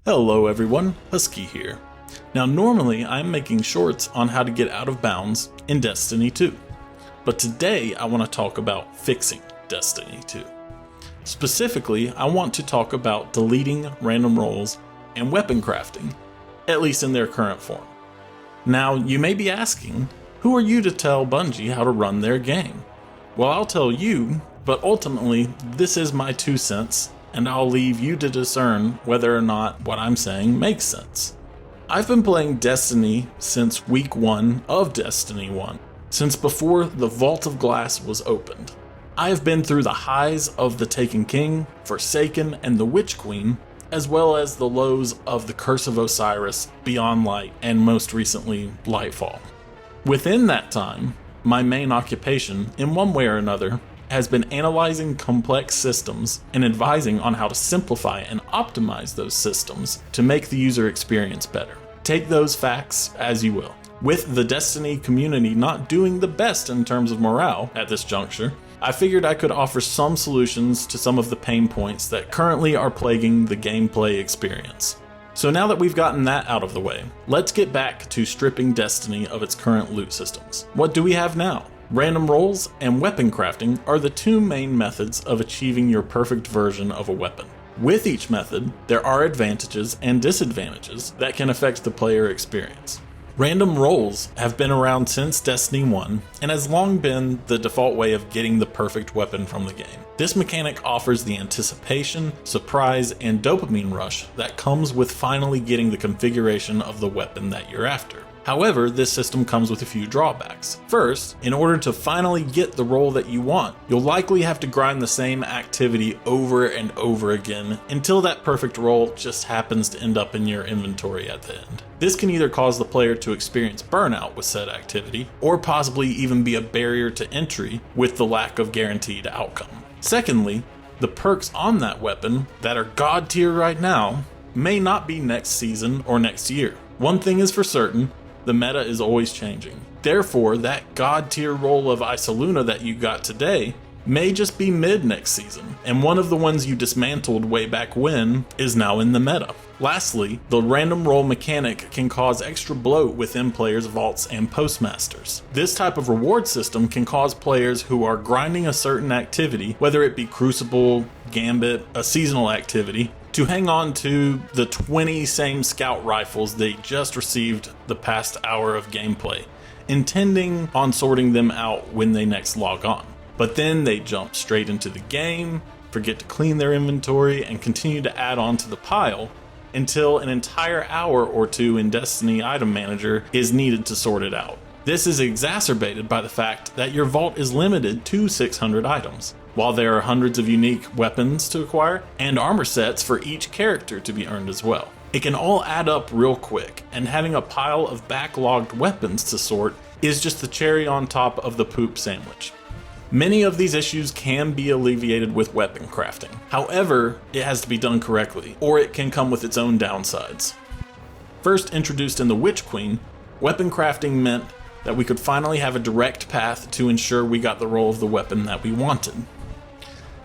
Hello everyone, Husky here. Now normally I'm making shorts on how to get out of bounds in Destiny 2, but today I want to talk about fixing Destiny 2. Specifically, I want to talk about deleting random roles and weapon crafting, at least in their current form. Now you may be asking, who are you to tell Bungie how to run their game? Well, I'll tell you, but ultimately this is my 2 cents, and I'll leave you to discern whether or not what I'm saying makes sense. I've been playing Destiny since week 1 of Destiny 1, since before the Vault of Glass was opened. I have been through the highs of the Taken King, Forsaken, and the Witch Queen, as well as the lows of the Curse of Osiris, Beyond Light, and most recently, Lightfall. Within that time, my main occupation, in one way or another, has been analyzing complex systems and advising on how to simplify and optimize those systems to make the user experience better. Take those facts as you will. With the Destiny community not doing the best in terms of morale at this juncture, I figured I could offer some solutions to some of the pain points that currently are plaguing the gameplay experience. So now that we've gotten that out of the way, let's get back to stripping Destiny of its current loot systems. What do we have now? Random roles and weapon crafting are the 2 main methods of achieving your perfect version of a weapon. With each method, there are advantages and disadvantages that can affect the player experience. Random roles have been around since Destiny 1 and has long been the default way of getting the perfect weapon from the game. This mechanic offers the anticipation, surprise, and dopamine rush that comes with finally getting the configuration of the weapon that you're after. However, this system comes with a few drawbacks. First, in order to finally get the role that you want, you'll likely have to grind the same activity over and over again until that perfect role just happens to end up in your inventory at the end. This can either cause the player to experience burnout with said activity, or possibly even be a barrier to entry with the lack of guaranteed outcome. Secondly, the perks on that weapon that are god tier right now may not be next season or next year. One thing is for certain, the meta is always changing. Therefore, that god tier role of Isoluna that you got today may just be mid next season, and one of the ones you dismantled way back when is now in the meta. Lastly, the random role mechanic can cause extra bloat within players' vaults and postmasters. This type of reward system can cause players who are grinding a certain activity, whether it be Crucible, Gambit, a seasonal activity, to hang on to the 20 same scout rifles they just received the past hour of gameplay, intending on sorting them out when they next log on. But then they jump straight into the game, forget to clean their inventory, and continue to add on to the pile until an entire hour or 2 in Destiny Item Manager is needed to sort it out. This is exacerbated by the fact that your vault is limited to 600 items, while there are hundreds of unique weapons to acquire and armor sets for each character to be earned as well. It can all add up real quick, and having a pile of backlogged weapons to sort is just the cherry on top of the poop sandwich. Many of these issues can be alleviated with weapon crafting. However, it has to be done correctly, or it can come with its own downsides. First introduced in the Witch Queen, weapon crafting meant that we could finally have a direct path to ensure we got the role of the weapon that we wanted.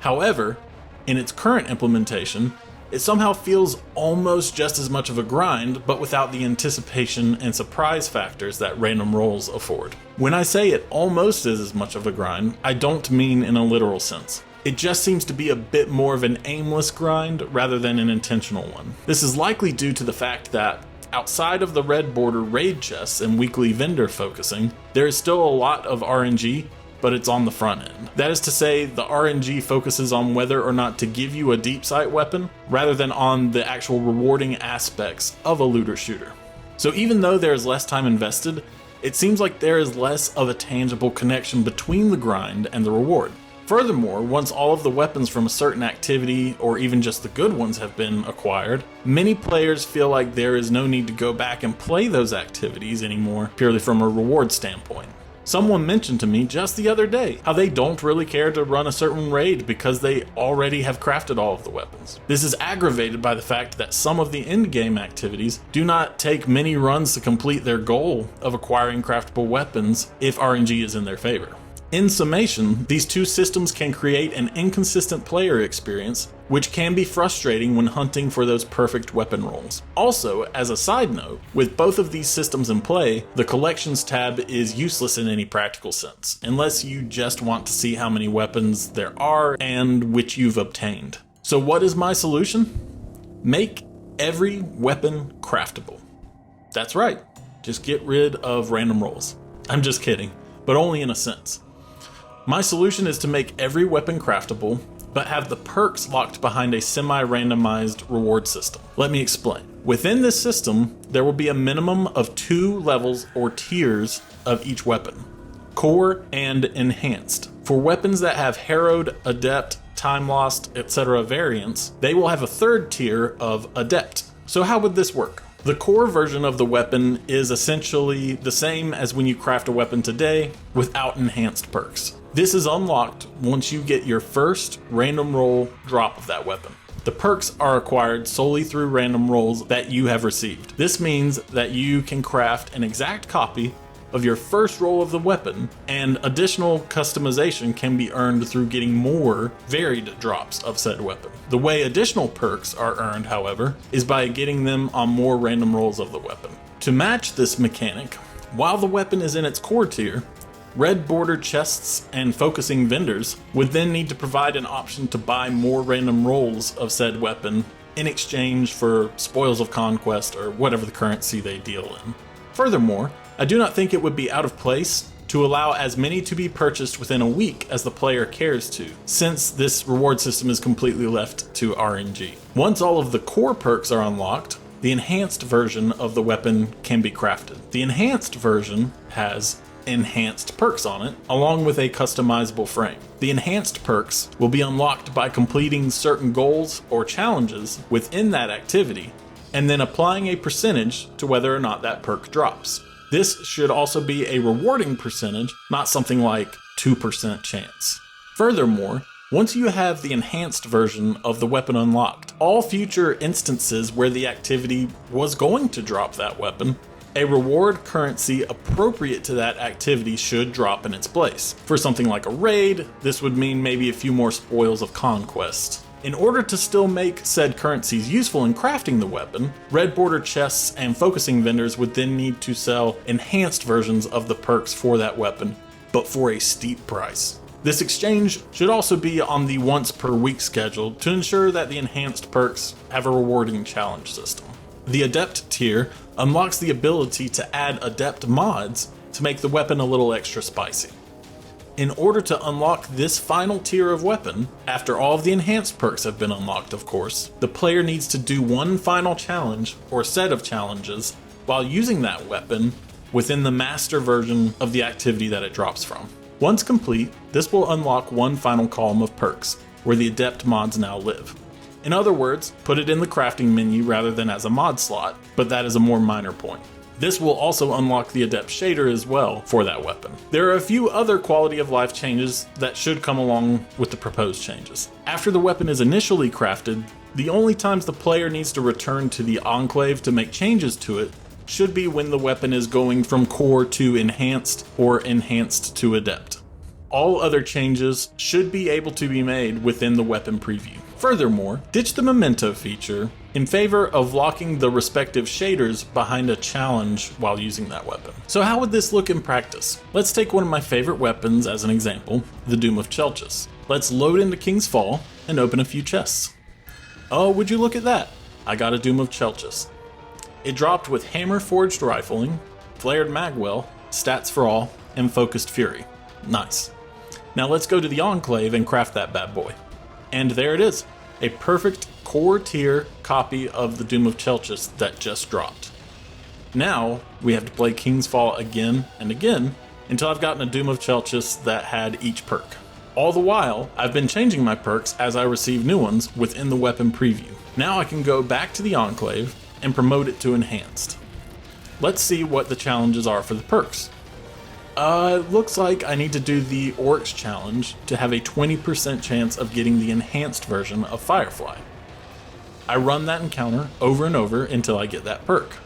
However, in its current implementation, it somehow feels almost just as much of a grind, but without the anticipation and surprise factors that random roles afford. When I say it almost is as much of a grind, I don't mean in a literal sense. It just seems to be a bit more of an aimless grind rather than an intentional one. This is likely due to the fact that outside of the red border raid chests and weekly vendor focusing, there is still a lot of RNG, but it's on the front end. That is to say, the RNG focuses on whether or not to give you a deep sight weapon, rather than on the actual rewarding aspects of a looter shooter. So even though there is less time invested, it seems like there is less of a tangible connection between the grind and the reward. Furthermore, once all of the weapons from a certain activity, or even just the good ones, have been acquired, many players feel like there is no need to go back and play those activities anymore, purely from a reward standpoint. Someone mentioned to me just the other day how they don't really care to run a certain raid because they already have crafted all of the weapons. This is aggravated by the fact that some of the endgame activities do not take many runs to complete their goal of acquiring craftable weapons if RNG is in their favor. In summation, these two systems can create an inconsistent player experience, which can be frustrating when hunting for those perfect weapon rolls. Also, as a side note, with both of these systems in play, the Collections tab is useless in any practical sense, unless you just want to see how many weapons there are and which you've obtained. So what is my solution? Make every weapon craftable. That's right, just get rid of random rolls. I'm just kidding, but only in a sense. My solution is to make every weapon craftable, but have the perks locked behind a semi-randomized reward system. Let me explain. Within this system, there will be a minimum of 2 levels or tiers of each weapon: core and enhanced. For weapons that have harrowed, adept, time lost, etc. variants, they will have a 3rd tier of adept. So how would this work? The core version of the weapon is essentially the same as when you craft a weapon today without enhanced perks. This is unlocked once you get your first random roll drop of that weapon. The perks are acquired solely through random rolls that you have received. This means that you can craft an exact copy of your first roll of the weapon, and additional customization can be earned through getting more varied drops of said weapon. The way additional perks are earned, however, is by getting them on more random rolls of the weapon. To match this mechanic, while the weapon is in its core tier, red border chests and focusing vendors would then need to provide an option to buy more random rolls of said weapon in exchange for spoils of conquest or whatever the currency they deal in. Furthermore, I do not think it would be out of place to allow as many to be purchased within a week as the player cares to, since this reward system is completely left to RNG. Once all of the core perks are unlocked, the enhanced version of the weapon can be crafted. The enhanced version has enhanced perks on it, along with a customizable frame. The enhanced perks will be unlocked by completing certain goals or challenges within that activity, and then applying a percentage to whether or not that perk drops. This should also be a rewarding percentage, not something like 2% chance. Furthermore, once you have the enhanced version of the weapon unlocked, all future instances where the activity was going to drop that weapon, a reward currency appropriate to that activity should drop in its place. For something like a raid, this would mean maybe a few more spoils of conquest. In order to still make said currencies useful in crafting the weapon, red border chests and focusing vendors would then need to sell enhanced versions of the perks for that weapon, but for a steep price. This exchange should also be on the once per week schedule to ensure that the enhanced perks have a rewarding challenge system. The Adept tier unlocks the ability to add Adept mods to make the weapon a little extra spicy. In order to unlock this final tier of weapon, after all of the enhanced perks have been unlocked of course, the player needs to do one final challenge or set of challenges while using that weapon within the master version of the activity that it drops from. Once complete, this will unlock one final column of perks, where the Adept mods now live. In other words, put it in the crafting menu rather than as a mod slot, but that is a more minor point. This will also unlock the Adept shader as well for that weapon. There are a few other quality of life changes that should come along with the proposed changes. After the weapon is initially crafted, the only times the player needs to return to the Enclave to make changes to it should be when the weapon is going from core to enhanced or enhanced to adept. All other changes should be able to be made within the weapon preview. Furthermore, ditch the memento feature in favor of locking the respective shaders behind a challenge while using that weapon. So how would this look in practice? Let's take one of my favorite weapons as an example, the Doom of Chelchis. Let's load into King's Fall and open a few chests. Oh, would you look at that? I got a Doom of Chelchis. It dropped with Hammer Forged Rifling, Flared Magwell, Stats for All, and Focused Fury. Nice. Now let's go to the Enclave and craft that bad boy. And there it is, a perfect core tier copy of the Doom of Chelchis that just dropped. Now we have to play King's Fall again and again until I've gotten a Doom of Chelchis that had each perk. All the while, I've been changing my perks as I receive new ones within the weapon preview. Now I can go back to the Enclave and promote it to enhanced. Let's see what the challenges are for the perks. It looks like I need to do the Oryx challenge to have a 20% chance of getting the enhanced version of Firefly. I run that encounter over and over until I get that perk.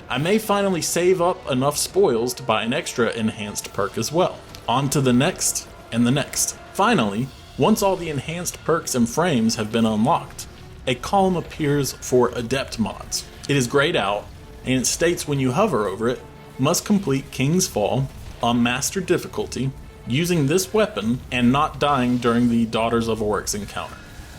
I may finally save up enough spoils to buy an extra enhanced perk as well. On to the next and the next. Finally, once all the enhanced perks and frames have been unlocked, a column appears for Adept mods. It is grayed out, and it states when you hover over it, must complete King's Fall on Master difficulty using this weapon and not dying during the Daughters of Oryx encounter.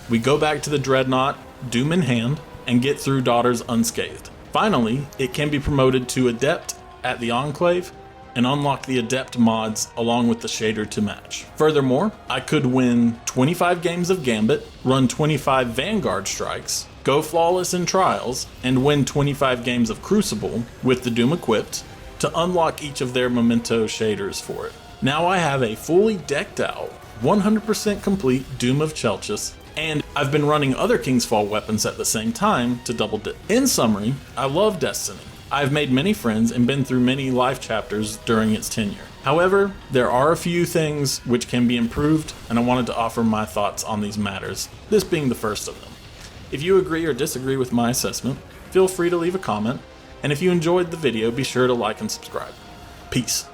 We go back to the Dreadnought, Doom in hand, and get through Daughters unscathed. Finally, it can be promoted to Adept at the Enclave and unlock the Adept mods along with the shader to match. Furthermore, I could win 25 games of Gambit, run 25 Vanguard strikes, go flawless in Trials, and win 25 games of Crucible with the Doom equipped to unlock each of their memento shaders for it. Now I have a fully decked out, 100% complete Doom of Chelchis, and I've been running other King's Fall weapons at the same time to double dip. In summary, I love Destiny. I've made many friends and been through many life chapters during its tenure. However, there are a few things which can be improved, and I wanted to offer my thoughts on these matters, this being the first of them. If you agree or disagree with my assessment, feel free to leave a comment, and if you enjoyed the video, be sure to like and subscribe. Peace.